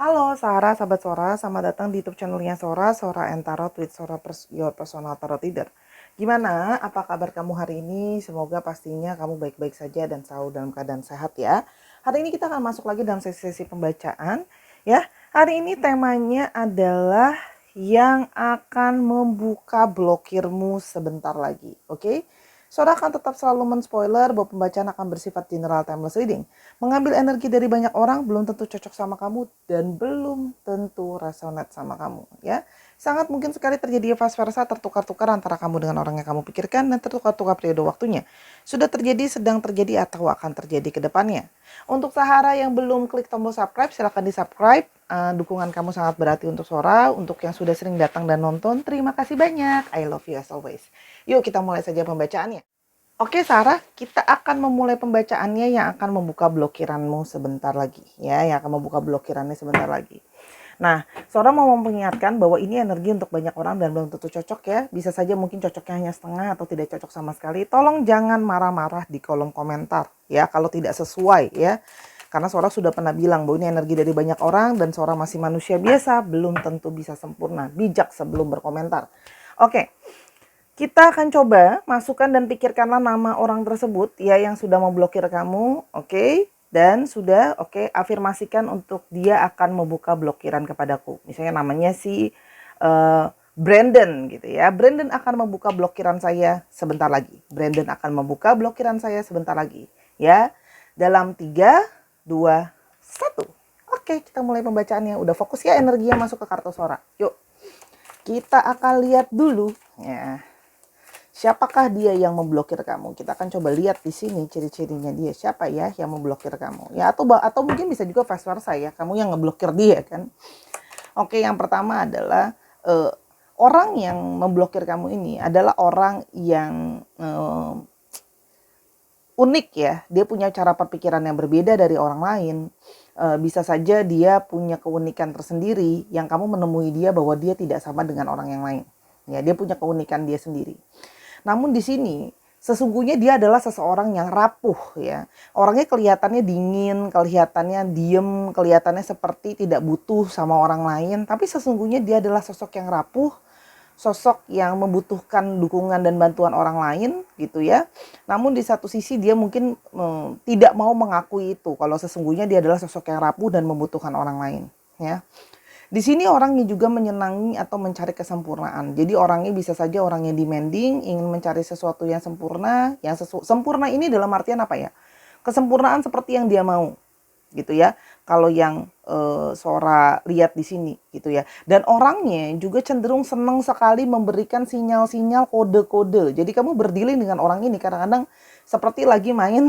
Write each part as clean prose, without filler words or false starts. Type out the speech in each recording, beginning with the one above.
Halo Sarah, sahabat Sora, selamat datang di YouTube channelnya Sora, Sora and Tarot with Sora Your Personal Tarot Reader. Gimana? Apa kabar kamu hari ini? Semoga pastinya kamu baik-baik saja dan selalu dalam keadaan sehat ya. Hari ini kita akan masuk lagi dalam sesi-sesi pembacaan ya. Hari ini temanya adalah yang akan membuka blokirmu sebentar lagi, oke? Sora akan tetap selalu men-spoiler bahwa pembacaan akan bersifat general timeless reading. Mengambil energi dari banyak orang belum tentu cocok sama kamu dan belum tentu resonate sama kamu, ya. Sangat mungkin sekali terjadi vice versa, tertukar-tukar antara kamu dengan orang yang kamu pikirkan dan tertukar-tukar periode waktunya. Sudah terjadi, sedang terjadi, atau akan terjadi ke depannya. Untuk Sahara yang belum klik tombol subscribe, silahkan di-subscribe. Dukungan kamu sangat berarti untuk Sora. Untuk yang sudah sering datang dan nonton, terima kasih banyak. I love you as always. Yuk kita mulai saja pembacaannya. Oke Sarah, kita akan memulai pembacaannya yang akan membuka blokiranmu sebentar lagi. Ya, yang akan membuka blokirannya sebentar lagi. Nah, Sora mau mengingatkan bahwa ini energi untuk banyak orang dan belum tentu cocok ya. Bisa saja mungkin cocoknya hanya setengah atau tidak cocok sama sekali. Tolong jangan marah-marah di kolom komentar ya kalau tidak sesuai ya. Karena Sora sudah pernah bilang bahwa ini energi dari banyak orang dan Sora masih manusia biasa, belum tentu bisa sempurna. Bijak sebelum berkomentar. Oke. Kita akan coba masukkan dan pikirkanlah nama orang tersebut ya yang sudah memblokir kamu, oke? Dan sudah, oke, afirmasikan untuk dia akan membuka blokiran kepadaku. Misalnya namanya si Brandon gitu ya. Brandon akan membuka blokiran saya sebentar lagi. Brandon akan membuka blokiran saya sebentar lagi. Ya, dalam 3, 2, 1. Oke, kita mulai pembacaannya. Udah fokus ya energinya masuk ke kartu Sora. Yuk, kita akan lihat dulu ya. Siapakah dia yang memblokir kamu? Kita akan coba lihat di sini ciri-cirinya dia. Siapa ya yang memblokir kamu? Ya atau mungkin bisa juga vice versa ya. Kamu yang ngeblokir dia kan. Oke, yang pertama adalah orang yang memblokir kamu ini adalah orang yang unik ya. Dia punya cara perpikiran yang berbeda dari orang lain. Bisa saja dia punya keunikan tersendiri yang kamu menemui dia bahwa dia tidak sama dengan orang yang lain. Ya, dia punya keunikan dia sendiri. Namun di sini sesungguhnya dia adalah seseorang yang rapuh ya. Orangnya kelihatannya dingin, kelihatannya diem, kelihatannya seperti tidak butuh sama orang lain. Tapi sesungguhnya dia adalah sosok yang rapuh, sosok yang membutuhkan dukungan dan bantuan orang lain gitu ya. Namun di satu sisi dia mungkin tidak mau mengakui itu kalau sesungguhnya dia adalah sosok yang rapuh dan membutuhkan orang lain ya. Di sini orangnya juga menyenangi atau mencari kesempurnaan. Jadi orangnya bisa saja orangnya demanding, ingin mencari sesuatu yang sempurna. Sempurna ini dalam artian apa ya? Kesempurnaan seperti yang dia mau, gitu ya. Kalau yang Sora lihat di sini, gitu ya. Dan orangnya juga cenderung senang sekali memberikan sinyal-sinyal kode-kode. Jadi kamu berdealing dengan orang ini kadang-kadang seperti lagi main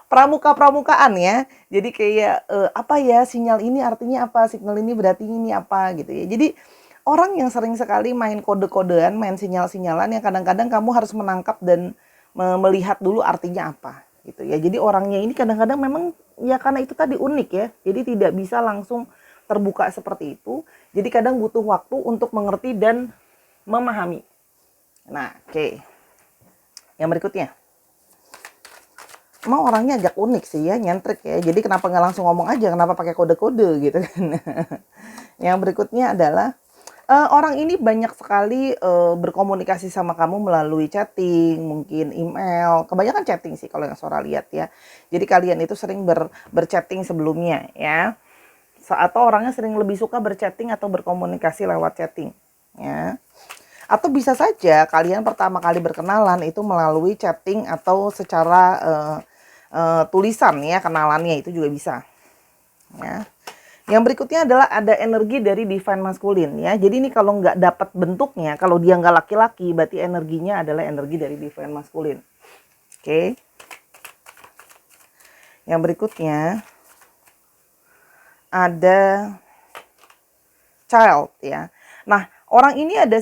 pramuka-pramukaan ya. Jadi kayak apa ya sinyal ini artinya apa, sinyal ini berarti ini apa gitu ya. Jadi orang yang sering sekali main kode-kodean, main sinyal-sinyalan yang kadang-kadang kamu harus menangkap dan melihat dulu artinya apa gitu ya. Jadi orangnya ini kadang-kadang memang ya karena itu tadi unik ya. Jadi tidak bisa langsung terbuka seperti itu. Jadi kadang butuh waktu untuk mengerti dan memahami. Nah, oke. Yang berikutnya. Emang orangnya agak unik sih ya, nyentrik ya. Jadi kenapa nggak langsung ngomong aja, kenapa pakai kode-kode gitu kan. Yang berikutnya adalah orang ini banyak sekali berkomunikasi sama kamu melalui chatting, mungkin email. Kebanyakan chatting sih kalau yang Sora lihat ya. Jadi kalian itu sering berchatting sebelumnya ya. Atau orangnya sering lebih suka berchatting atau berkomunikasi lewat chatting ya. Atau bisa saja kalian pertama kali berkenalan itu melalui chatting atau secara tulisan ya, kenalannya itu juga bisa. Ya. Yang berikutnya adalah ada energi dari divine masculine ya. Jadi ini kalau nggak dapat bentuknya, kalau dia nggak laki-laki, berarti energinya adalah energi dari divine masculine. Oke. Yang berikutnya ada child ya. Nah, Orang ini ada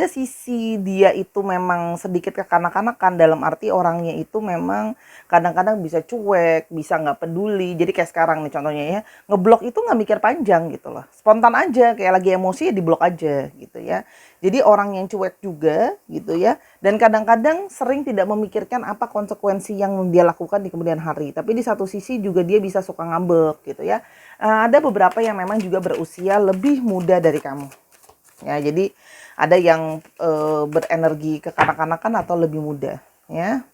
sisi dia itu memang sedikit kekanak-kanakan, dalam arti orangnya itu memang kadang-kadang bisa cuek, bisa nggak peduli. Jadi kayak sekarang nih contohnya ya, ngeblok itu nggak mikir panjang gitu loh. Spontan aja, kayak lagi emosi ya diblok aja gitu ya. Jadi orang yang cuek juga gitu ya. Dan kadang-kadang sering tidak memikirkan apa konsekuensi yang dia lakukan di kemudian hari. Tapi di satu sisi juga dia bisa suka ngambek gitu ya. Ada beberapa yang memang juga berusia lebih muda dari kamu. Ya, jadi ada yang berenergi kekanak-kanakan atau lebih muda, ya.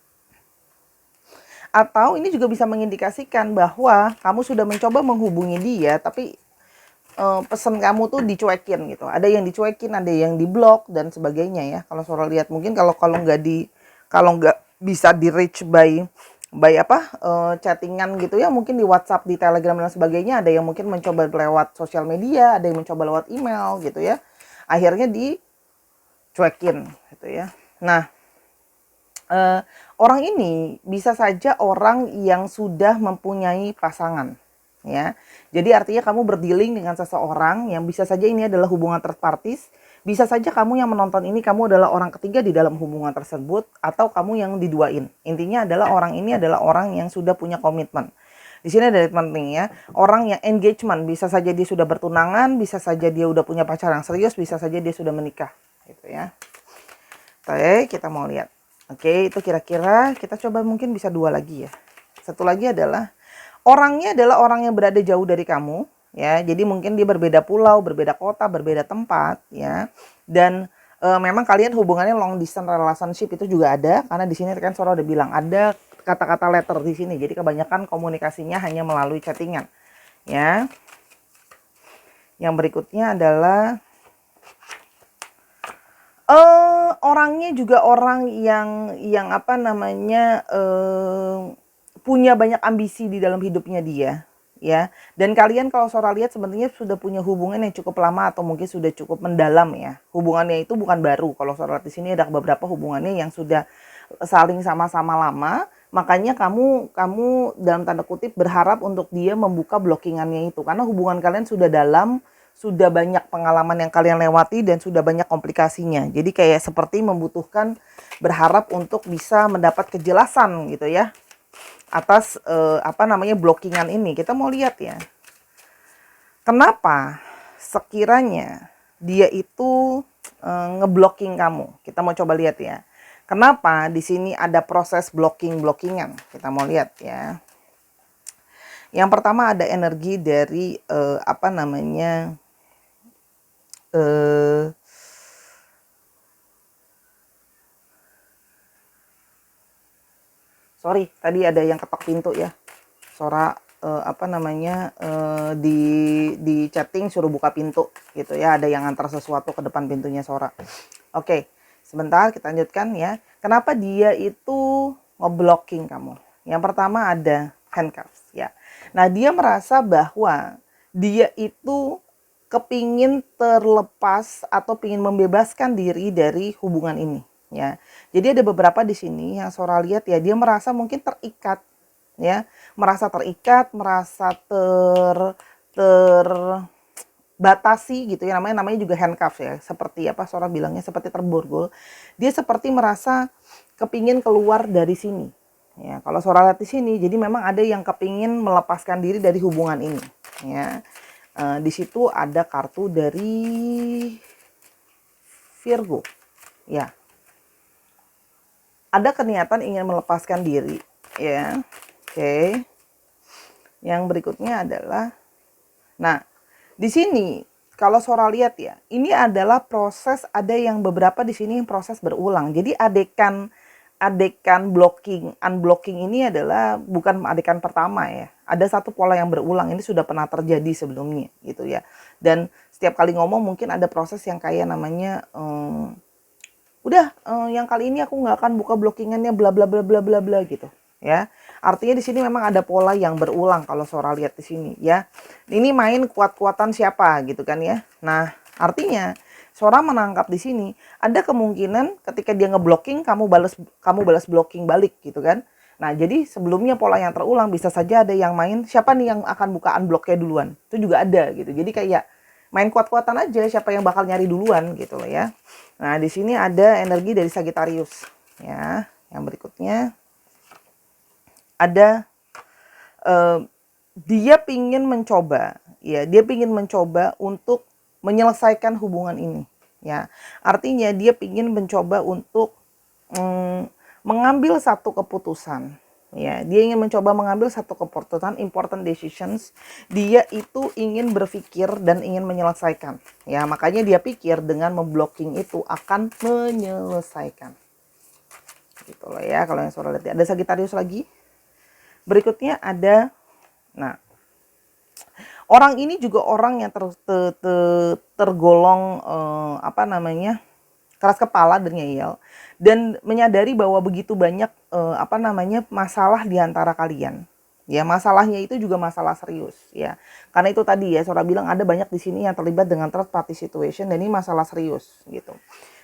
Atau ini juga bisa mengindikasikan bahwa kamu sudah mencoba menghubungi dia, tapi pesan kamu tuh dicuekin gitu. Ada yang dicuekin, ada yang diblok dan sebagainya ya. Kalau Sora lihat mungkin kalau nggak bisa di reach by chattingan gitu ya, mungkin di WhatsApp, di Telegram dan sebagainya. Ada yang mungkin mencoba lewat sosial media, ada yang mencoba lewat email gitu ya. Akhirnya dicuekin gitu ya. Nah, orang ini bisa saja orang yang sudah mempunyai pasangan ya. Jadi artinya kamu berdealing dengan seseorang yang bisa saja ini adalah hubungan third parties, bisa saja kamu yang menonton ini kamu adalah orang ketiga di dalam hubungan tersebut, atau kamu yang diduain. Intinya adalah orang ini adalah orang yang sudah punya komitmen. Di sini ada penting ya, orang yang engagement, bisa saja dia sudah bertunangan, bisa saja dia udah punya pacar yang serius, bisa saja dia sudah menikah gitu ya. Oke, kita mau lihat. Oke, itu kira-kira kita coba mungkin bisa dua lagi ya. Satu lagi adalah orangnya adalah orang yang berada jauh dari kamu ya. Jadi mungkin dia berbeda pulau, berbeda kota, berbeda tempat ya. Dan memang kalian hubungannya long distance relationship itu juga ada, karena di sini kan Sora udah bilang ada kata-kata letter di sini. Jadi kebanyakan komunikasinya hanya melalui chattingan ya. Yang berikutnya adalah orangnya juga orang yang apa namanya, punya banyak ambisi di dalam hidupnya dia ya. Dan kalian kalau Sora lihat sebenarnya sudah punya hubungan yang cukup lama atau mungkin sudah cukup mendalam ya. Hubungannya itu bukan baru. Kalau Sora lihat di sini ada beberapa hubungannya yang sudah saling sama-sama lama. Makanya kamu dalam tanda kutip berharap untuk dia membuka blockingannya itu, karena hubungan kalian sudah dalam, sudah banyak pengalaman yang kalian lewati dan sudah banyak komplikasinya. Jadi kayak seperti membutuhkan, berharap untuk bisa mendapat kejelasan gitu ya atas blockingan ini. Kita mau lihat ya. Kenapa sekiranya dia itu ngeblocking kamu? Kita mau coba lihat ya. Kenapa di sini ada proses blockingan? Kita mau lihat ya. Yang pertama ada energi dari sorry, tadi ada yang ketok pintu ya. Sora di chatting suruh buka pintu gitu ya. Ada yang antar sesuatu ke depan pintunya Sora. Oke. Sebentar, kita lanjutkan ya. Kenapa dia itu ngeblocking kamu? Yang pertama ada handcuffs ya. Nah, dia merasa bahwa dia itu kepingin terlepas atau pingin membebaskan diri dari hubungan ini ya. Jadi ada beberapa di sini yang Sora lihat ya, dia merasa mungkin terikat ya, merasa terikat, merasa batasi gitu ya, namanya juga handcuff ya, seperti apa Sora bilangnya, seperti terborgol. Dia seperti merasa kepingin keluar dari sini ya. Kalau Sora lihat di sini, jadi memang ada yang kepingin melepaskan diri dari hubungan ini ya. Di situ ada kartu dari Virgo ya, ada niatan ingin melepaskan diri ya. Oke. Yang berikutnya adalah, nah di sini kalau Sora lihat ya, ini adalah proses, ada yang beberapa di sini proses berulang. Jadi adegan unblocking ini adalah bukan adegan pertama ya. Ada satu pola yang berulang, ini sudah pernah terjadi sebelumnya gitu ya. Dan setiap kali ngomong mungkin ada proses yang kayak namanya yang kali ini aku nggak akan buka blockingannya bla bla bla bla bla bla gitu ya. Artinya di sini memang ada pola yang berulang kalau Sora lihat di sini ya. Ini main kuat-kuatan siapa gitu kan ya. Nah, artinya Sora menangkap di sini ada kemungkinan ketika dia ngeblocking kamu balas blocking balik gitu kan. Nah, jadi sebelumnya pola yang terulang bisa saja ada yang main siapa nih yang akan buka unblocknya duluan. Itu juga ada gitu. Jadi kayak main kuat-kuatan aja siapa yang bakal nyari duluan gitu loh ya. Nah, di sini ada energi dari Sagittarius ya. Yang berikutnya ada dia pingin mencoba ya, dia pingin mencoba untuk menyelesaikan hubungan ini ya. Artinya dia pingin mencoba untuk mengambil satu keputusan ya. Dia ingin mencoba mengambil satu keputusan, important decisions. Dia itu ingin berpikir dan ingin menyelesaikan ya. Makanya dia pikir dengan memblocking itu akan menyelesaikan gitu loh ya. Kalau yang suara lihat ada Sagittarius lagi. Berikutnya ada, nah, orang ini juga orang yang tergolong keras kepala dan ngeyel, dan menyadari bahwa begitu banyak masalah di antara kalian. Ya, masalahnya itu juga masalah serius ya. Karena itu tadi ya, Sora bilang ada banyak di sini yang terlibat dengan third party situation dan ini masalah serius gitu.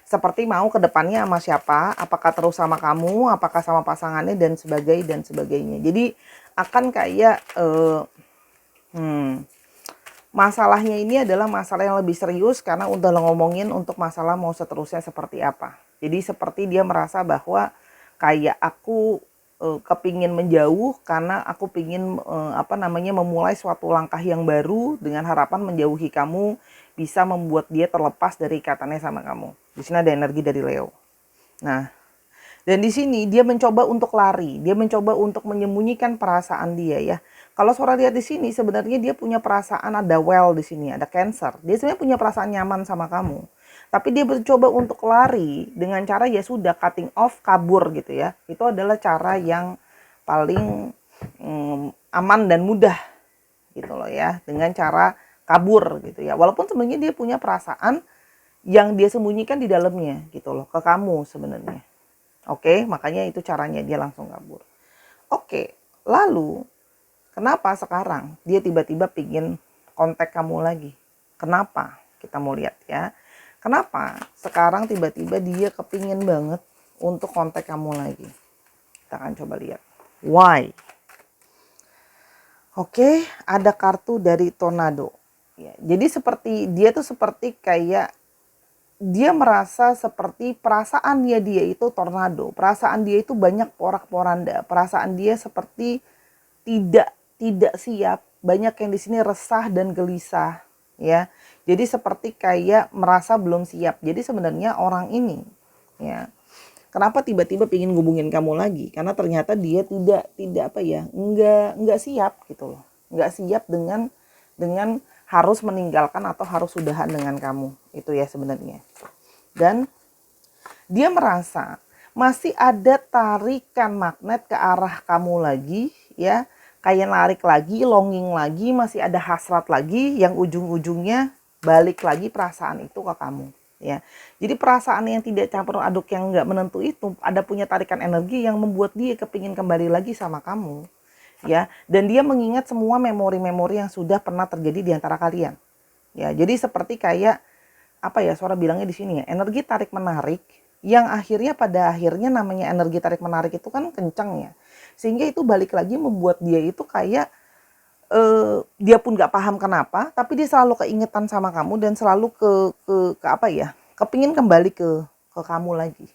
Seperti mau ke depannya sama siapa, apakah terus sama kamu, apakah sama pasangannya dan sebagainya. Jadi akan kayak masalahnya ini adalah masalah yang lebih serius karena udah ngomongin untuk masalah mau seterusnya seperti apa. Jadi seperti dia merasa bahwa kayak aku kepingin menjauh karena aku pingin memulai suatu langkah yang baru dengan harapan menjauhi kamu bisa membuat dia terlepas dari ikatannya sama kamu. Di sini ada energi dari Leo. Nah, dan di sini dia mencoba untuk lari, dia mencoba untuk menyembunyikan perasaan dia ya. Kalau Sora lihat di sini sebenarnya dia punya perasaan, ada well di sini, ada Cancer. Dia sebenarnya punya perasaan nyaman sama kamu. Tapi dia mencoba untuk lari dengan cara ya sudah cutting off, kabur gitu ya. Itu adalah cara yang paling aman dan mudah gitu loh ya, dengan cara kabur gitu ya. Walaupun sebenarnya dia punya perasaan yang dia sembunyikan di dalamnya gitu loh ke kamu sebenarnya. Oke, makanya itu caranya dia langsung kabur. Oke, lalu kenapa sekarang dia tiba-tiba pingin kontak kamu lagi? Kenapa? Kita mau lihat ya. Kenapa sekarang tiba-tiba dia kepingin banget untuk kontak kamu lagi? Kita akan coba lihat. Why? Oke, ada kartu dari tornado. Ya, jadi dia tuh seperti kayak dia merasa seperti perasaannya dia itu tornado. Perasaan dia itu banyak porak-poranda. Perasaan dia seperti tidak siap. Banyak yang di sini resah dan gelisah, ya. Jadi seperti kayak merasa belum siap. Jadi sebenarnya orang ini, ya, kenapa tiba-tiba pingin ngubungin kamu lagi? Karena ternyata dia nggak siap gitu loh. Nggak siap dengan harus meninggalkan atau harus sudahan dengan kamu. Itu ya sebenarnya. Dan dia merasa masih ada tarikan magnet ke arah kamu lagi ya. Kayak narik lagi, longing lagi, masih ada hasrat lagi yang ujung-ujungnya balik lagi perasaan itu ke kamu. Ya, jadi perasaan yang tidak campur aduk yang nggak menentu itu ada punya tarikan energi yang membuat dia kepingin kembali lagi sama kamu. Ya, dan dia mengingat semua memori-memori yang sudah pernah terjadi di antara kalian. Ya, jadi seperti kayak apa ya, Sora bilangnya di sini ya, energi tarik menarik yang pada akhirnya namanya energi tarik menarik itu kan kencang ya. Sehingga itu balik lagi membuat dia itu kayak dia pun nggak paham kenapa, tapi dia selalu keingetan sama kamu dan selalu kepingin kembali ke kamu lagi,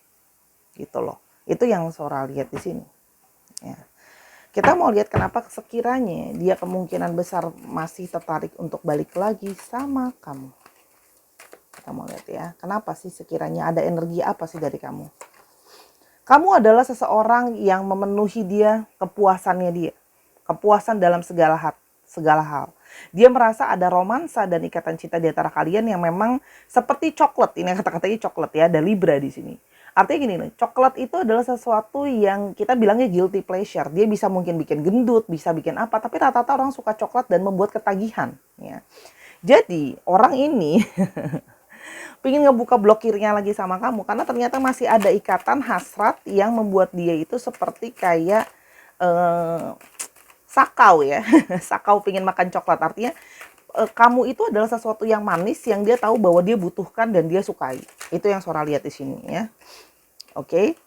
gitu loh. Itu yang Sora lihat di sini. Ya. Kita mau lihat kenapa sekiranya dia kemungkinan besar masih tertarik untuk balik lagi sama kamu. Kita mau lihat ya, kenapa sih sekiranya ada energi apa sih dari kamu? Kamu adalah seseorang yang memenuhi dia, kepuasannya dia. Kepuasan dalam segala hal. Dia merasa ada romansa dan ikatan cinta di antara kalian yang memang seperti coklat. Ini kata-katanya coklat ya, ada Libra di sini. Artinya gini nih, coklat itu adalah sesuatu yang kita bilangnya guilty pleasure. Dia bisa mungkin bikin gendut, bisa bikin apa, tapi rata-rata orang suka coklat dan membuat ketagihan. Ya. Jadi orang ini pingin ngebuka blokirnya lagi sama kamu karena ternyata masih ada ikatan hasrat yang membuat dia itu seperti kayak sakau ya. Sakau pingin makan coklat, artinya kamu itu adalah sesuatu yang manis yang dia tahu bahwa dia butuhkan dan dia sukai. Itu yang Sora lihat di sini ya. Oke.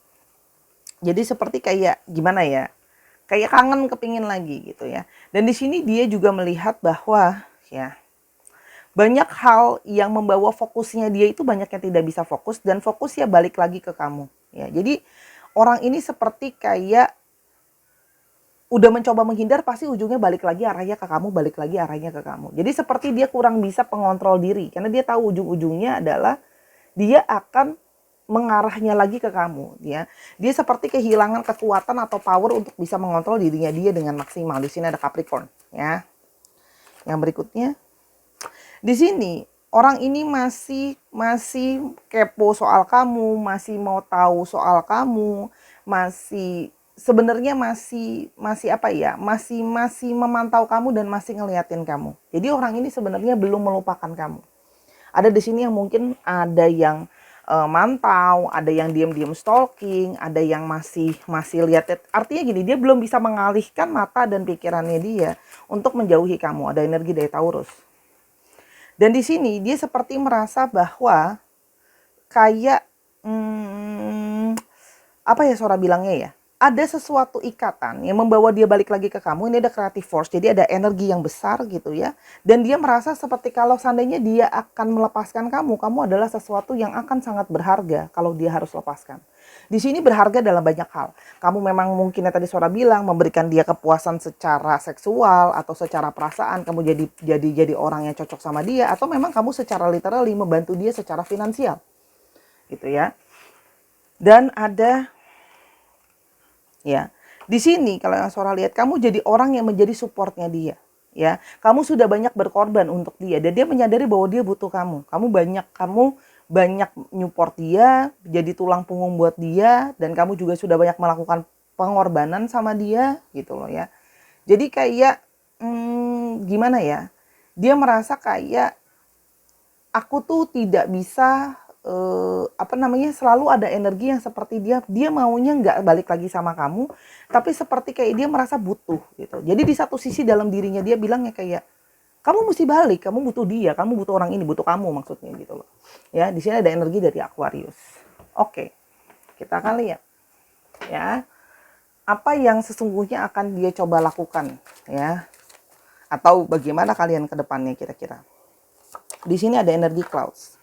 Jadi seperti kayak gimana ya? Kayak kangen kepingin lagi gitu ya. Dan di sini dia juga melihat bahwa ya Banyak hal yang membawa fokusnya dia itu banyak yang tidak bisa fokus dan fokusnya balik lagi ke kamu. Ya, jadi orang ini seperti kayak udah mencoba menghindar pasti ujungnya balik lagi arahnya ke kamu, balik lagi arahnya ke kamu. Jadi seperti dia kurang bisa pengontrol diri karena dia tahu ujung-ujungnya adalah dia akan mengarahnya lagi ke kamu, ya. Dia seperti kehilangan kekuatan atau power untuk bisa mengontrol dirinya dia dengan maksimal. Di sini ada Capricorn, ya. Yang berikutnya, di sini orang ini masih kepo soal kamu, masih mau tahu soal kamu, masih sebenarnya masih apa ya? Masih memantau kamu dan masih ngeliatin kamu. Jadi orang ini sebenarnya belum melupakan kamu. Ada di sini yang mungkin ada yang mantau, ada yang diam-diam stalking, ada yang masih lihat. Artinya gini, dia belum bisa mengalihkan mata dan pikirannya dia untuk menjauhi kamu. Ada energi dari Taurus. Dan di sini dia seperti merasa bahwa kayak apa ya Sora bilangnya ya? Ada sesuatu ikatan yang membawa dia balik lagi ke kamu. Ini ada creative force, jadi ada energi yang besar gitu ya. Dan dia merasa seperti kalau seandainya dia akan melepaskan kamu, kamu adalah sesuatu yang akan sangat berharga kalau dia harus lepaskan. Di sini berharga dalam banyak hal. Kamu memang mungkin tadi Sora bilang memberikan dia kepuasan secara seksual atau secara perasaan, kamu jadi orang yang cocok sama dia, atau memang kamu secara literally membantu dia secara finansial. Gitu ya. Dan ada ya, di sini kalau yang Sora lihat kamu jadi orang yang menjadi supportnya dia, ya. Kamu sudah banyak berkorban untuk dia dan dia menyadari bahwa dia butuh kamu. Kamu banyak nyupport dia, jadi tulang punggung buat dia, dan kamu juga sudah banyak melakukan pengorbanan sama dia, gitu loh ya. Jadi kayak gimana ya? Dia merasa kayak aku tuh tidak bisa selalu ada energi yang seperti dia maunya nggak balik lagi sama kamu, tapi seperti kayak dia merasa butuh gitu. Jadi di satu sisi dalam dirinya dia bilangnya kayak kamu mesti balik, kamu butuh dia, kamu butuh orang ini, butuh kamu maksudnya gitu loh. Ya, di sini ada energi dari Aquarius. Oke. Kita akan lihat ya apa yang sesungguhnya akan dia coba lakukan ya. Atau bagaimana kalian ke depannya kira-kira. Di sini ada energi clouds.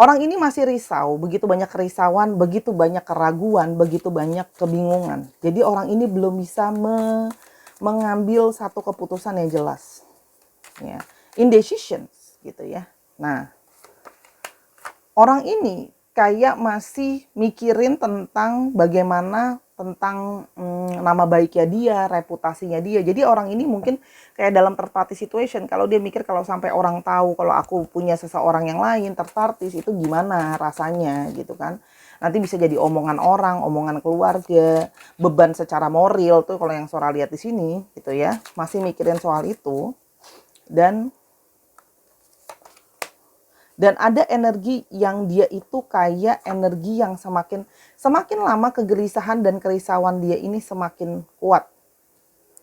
Orang ini masih risau, begitu banyak kerisauan, begitu banyak keraguan, begitu banyak kebingungan. Jadi orang ini belum bisa mengambil satu keputusan yang jelas. Ya, indecisions gitu ya. Nah, orang ini kayak masih mikirin tentang bagaimana tentang nama baiknya dia, reputasinya dia. Jadi orang ini mungkin kayak dalam third party situation. Kalau dia mikir kalau sampai orang tahu kalau aku punya seseorang yang lain, third party itu gimana rasanya gitu kan. Nanti bisa jadi omongan orang, omongan keluarga, beban secara moral tuh kalau yang Sora lihat di sini gitu ya. Masih mikirin soal itu. Dan ada energi yang dia itu kayak energi yang semakin lama kegelisahan dan kerisauan dia ini semakin kuat.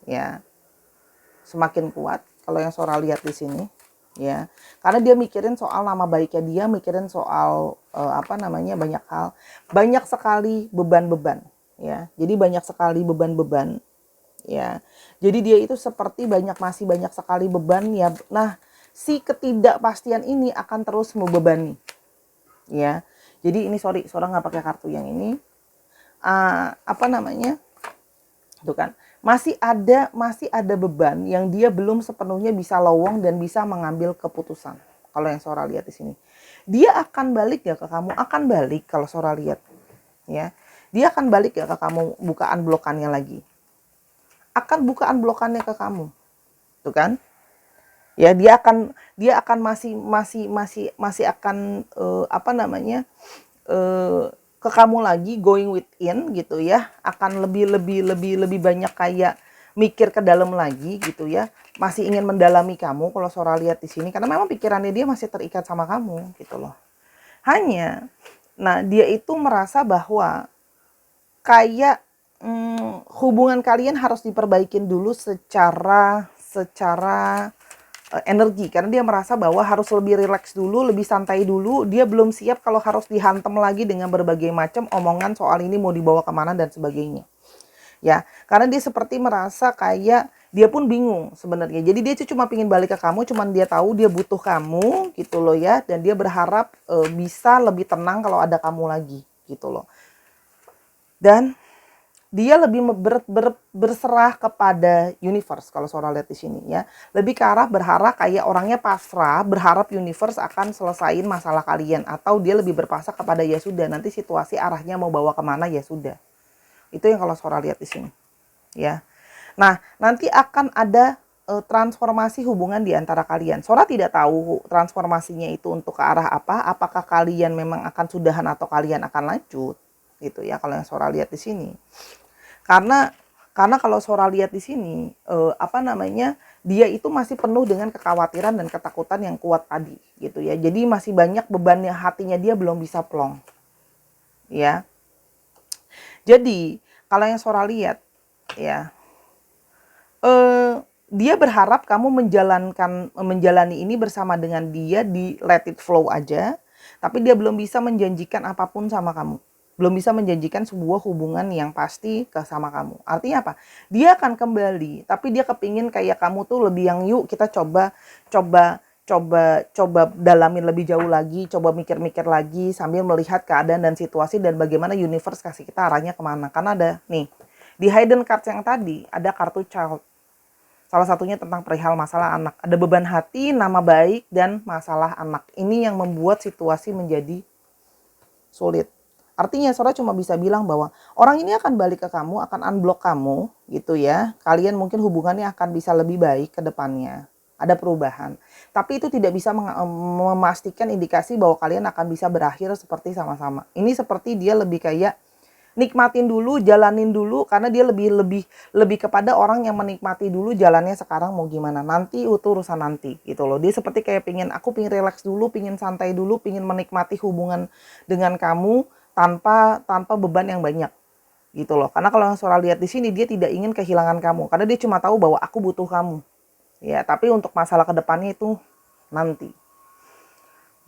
Ya. Semakin kuat kalau yang Sora lihat di sini, ya. Karena dia mikirin soal nama baiknya dia, mikirin soal banyak hal, banyak sekali beban-beban, ya. Jadi banyak sekali beban-beban, ya. Jadi dia itu seperti masih banyak sekali beban ya. Nah, si ketidakpastian ini akan terus membebani, ya. Jadi ini Sora nggak pakai kartu yang ini, tuh kan, masih ada beban yang dia belum sepenuhnya bisa lowong dan bisa mengambil keputusan. Kalau yang Sora lihat di sini, dia akan balik ya ke kamu, akan balik kalau Sora lihat, ya. Dia akan balik ya ke kamu, bukaan blokannya lagi. Akan bukaan blokannya ke kamu, tuh kan? Ya, dia akan masih akan ke kamu lagi, going within gitu ya, akan lebih banyak kayak mikir ke dalam lagi gitu ya, masih ingin mendalami kamu kalau Sora lihat di sini karena memang pikirannya dia masih terikat sama kamu gitu loh. Hanya, nah dia itu merasa bahwa kayak hubungan kalian harus diperbaikin dulu secara energi karena dia merasa bahwa harus lebih rileks dulu, lebih santai dulu. Dia belum siap kalau harus dihantam lagi dengan berbagai macam omongan soal ini mau dibawa kemana dan sebagainya. Ya, karena dia seperti merasa kayak dia pun bingung sebenarnya. Jadi dia cuma pingin balik ke kamu, cuman dia tahu dia butuh kamu gitu loh ya, dan dia berharap bisa lebih tenang kalau ada kamu lagi gitu loh. Dan dia lebih berserah kepada universe kalau Sora lihat di sini ya. Lebih ke arah berharap kayak orangnya pasrah, berharap universe akan selesaiin masalah kalian, atau dia lebih berpasrah kepada ya sudah, nanti situasi arahnya mau bawa kemana ya sudah. Itu yang kalau Sora lihat di sini ya. Nah, nanti akan ada transformasi hubungan di antara kalian. Sora tidak tahu transformasinya itu untuk ke arah apa, apakah kalian memang akan sudahan atau kalian akan lanjut gitu ya kalau yang Sora lihat di sini. Karena kalau Sora lihat di sini dia itu masih penuh dengan kekhawatiran dan ketakutan yang kuat tadi gitu ya. Jadi masih banyak bebannya, hatinya dia belum bisa plong. Ya. Jadi, kalau yang Sora lihat ya, dia berharap kamu menjalani ini bersama dengan dia, di let it flow aja, tapi dia belum bisa menjanjikan apapun sama kamu. Belum bisa menjanjikan sebuah hubungan yang pasti sama kamu. Artinya apa? Dia akan kembali, tapi dia kepingin kayak kamu tuh lebih yang yuk kita coba dalamin lebih jauh lagi, coba mikir-mikir lagi sambil melihat keadaan dan situasi dan bagaimana universe kasih kita arahnya kemana. Karena ada nih, di hidden cards yang tadi ada kartu child. Salah satunya tentang perihal masalah anak. Ada beban hati, nama baik, dan masalah anak. Ini yang membuat situasi menjadi sulit. Artinya Sora cuma bisa bilang bahwa orang ini akan balik ke kamu, akan unblock kamu gitu ya. Kalian mungkin hubungannya akan bisa lebih baik ke depannya. Ada perubahan. Tapi itu tidak bisa memastikan indikasi bahwa kalian akan bisa berakhir seperti sama-sama. Ini seperti dia lebih kayak nikmatin dulu, jalanin dulu, karena dia lebih kepada orang yang menikmati dulu jalannya sekarang mau gimana. Nanti itu urusan nanti gitu loh. Dia seperti kayak aku pingin relax dulu, pingin santai dulu, pingin menikmati hubungan dengan kamu tanpa beban yang banyak gitu loh. Karena kalau yang Sora lihat di sini, dia tidak ingin kehilangan kamu, karena dia cuma tahu bahwa aku butuh kamu ya, tapi untuk masalah kedepannya itu nanti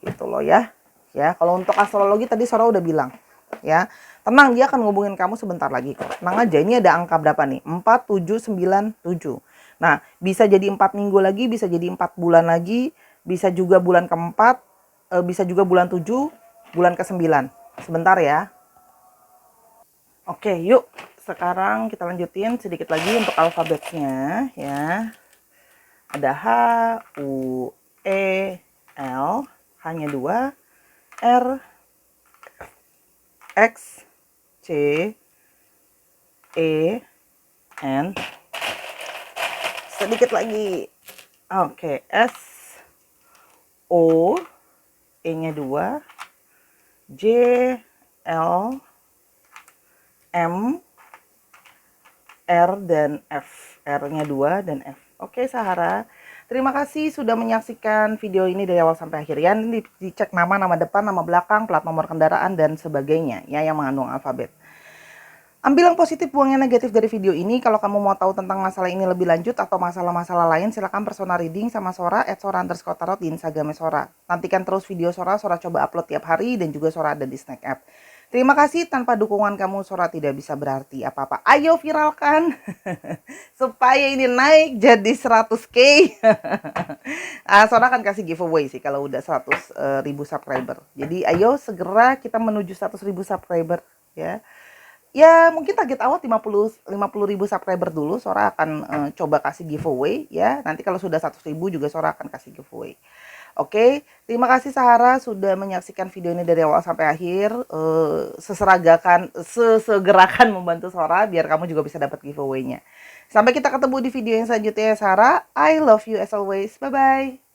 gitu loh ya. Kalau untuk astrologi tadi Sora udah bilang ya, tenang, dia akan ngubungin kamu sebentar lagi kok. Tenang aja, ini ada angka berapa nih? 4, 7, 9, 7. Nah, bisa jadi 4 minggu lagi, bisa jadi 4 bulan lagi, bisa juga bulan keempat, bisa juga bulan 7, bulan ke-9. Sebentar ya. Oke, yuk. Sekarang kita lanjutin sedikit lagi untuk alfabetnya ya. Ada H, U, E, L, hanya 2, R, X, C, E, N. Sedikit lagi. Oke, S, O, E-nya 2, J, L, M, R, dan F. R-nya 2 dan F. Oke, Sahara. Terima kasih sudah menyaksikan video ini dari awal sampai akhir ya. Ini dicek nama depan, nama belakang, plat nomor kendaraan, dan sebagainya ya, yang mengandung alfabet. Ambil yang positif, buang yang negatif dari video ini. Kalau kamu mau tahu tentang masalah ini lebih lanjut atau masalah-masalah lain, silakan personal reading sama Sora @sora_tarot di Instagram Sora. Nantikan terus video Sora coba upload tiap hari, dan juga Sora ada di Snack App. Terima kasih, tanpa dukungan kamu Sora tidak bisa berarti apa-apa. Ayo viralkan supaya ini naik jadi 100k. Sora akan kasih giveaway sih kalau udah 100.000 subscriber. Jadi ayo segera kita menuju 100.000 subscriber ya. Ya mungkin target awal 50.000 subscriber dulu. Sora akan coba kasih giveaway ya. Nanti kalau sudah 100.000 juga Sora akan kasih giveaway. Oke, terima kasih Sahara sudah menyaksikan video ini dari awal sampai akhir. Sesegerakan membantu Sora biar kamu juga bisa dapat giveaway-nya. Sampai kita ketemu di video yang selanjutnya Sahara. I love you as always. Bye bye.